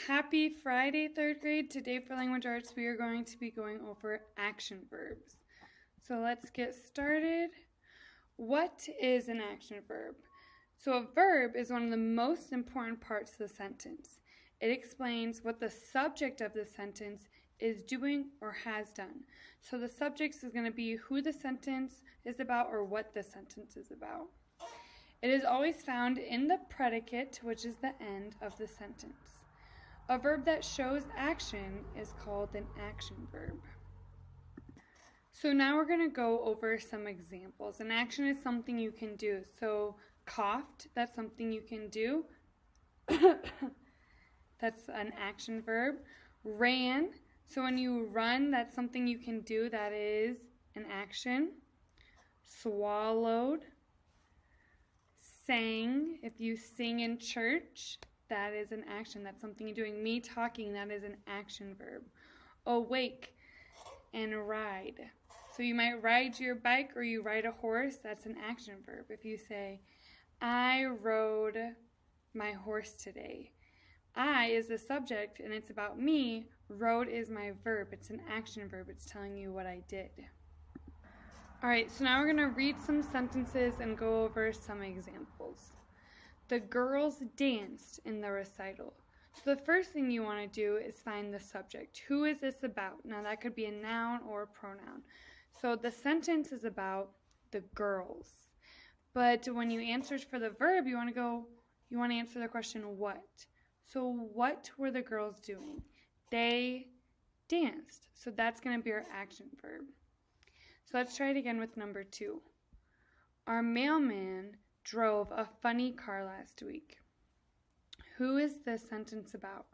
Happy Friday, 3rd grade. Today for Language Arts, we are going to be going over action verbs. So let's get started. What is an action verb? So a verb is one of the most important parts of the sentence. It explains what the subject of the sentence is doing or has done. So the subject is going to be who the sentence is about or what the sentence is about. It is always found in the predicate, which is the end of the sentence. A verb that shows action is called an action verb. So now we're going to go over some examples. An action is something you can do. So coughed, that's something you can do. That's an action verb. Ran, so when you run, that's something you can do. That is an action. Swallowed. Sang, if you sing in church, that is an action. That's something you're doing. Me talking, that is an action verb. Awake and ride. So you might ride your bike or you ride a horse. That's an action verb. If you say, I rode my horse today. I is the subject and it's about me. Rode is my verb. It's an action verb. It's telling you what I did. Alright, so now we're going to read some sentences and go over some examples. The girls danced in the recital. So the first thing you want to do is find the subject. Who is this about? Now that could be a noun or a pronoun. So the sentence is about the girls. But when you answer for the verb, you want to answer the question what. So what were the girls doing? They danced. So that's going to be our action verb. So let's try it again with number 2. Our mailman drove a funny car last week. Who is this sentence about?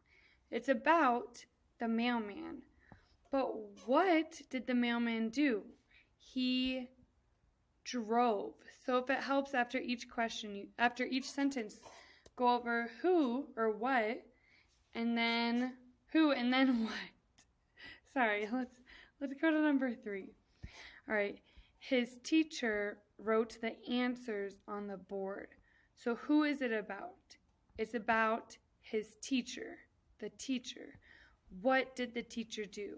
It's about the mailman. But what did the mailman do? He drove. So if it helps after each question, after each sentence, go over who or what, and then who and then what. Sorry, let's go to number 3. All right, his teacher wrote the answers on the board. So who is it about? It's about his teacher, the teacher. What did the teacher do?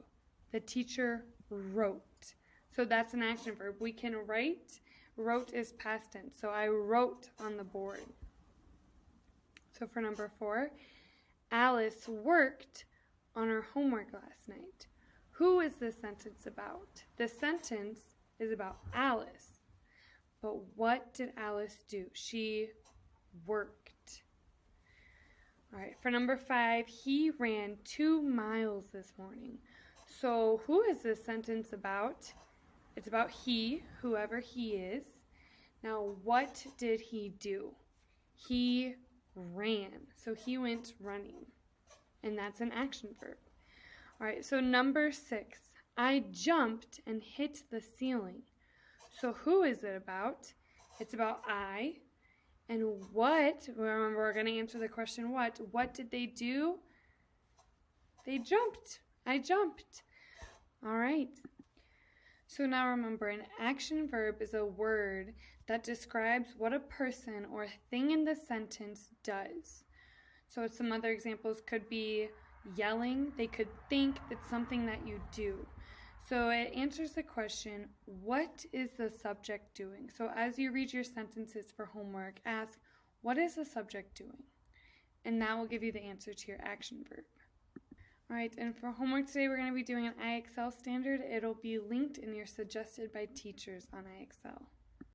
The teacher wrote. So that's an action verb. We can write. Wrote is past tense. So I wrote on the board. So for number 4, Alice worked on her homework last night. Who is this sentence about? The sentence is about Alice. But what did Alice do? She worked. All right, for number 5, he ran 2 miles this morning. So who is this sentence about? It's about he, whoever he is. Now, what did he do? He ran. So he went running. And that's an action verb. All right, so number 6, I jumped and hit the ceiling. So who is it about? It's about I. And what? Remember, we're going to answer the question what. What did they do? They jumped. I jumped. All right. So now remember, an action verb is a word that describes what a person or thing in the sentence does. So some other examples could be yelling. They could think it's something that you do. So it answers the question, what is the subject doing? So as you read your sentences for homework, ask, what is the subject doing? And that will give you the answer to your action verb. All right, and for homework today, we're going to be doing an IXL standard. It'll be linked in your suggested by teachers on IXL.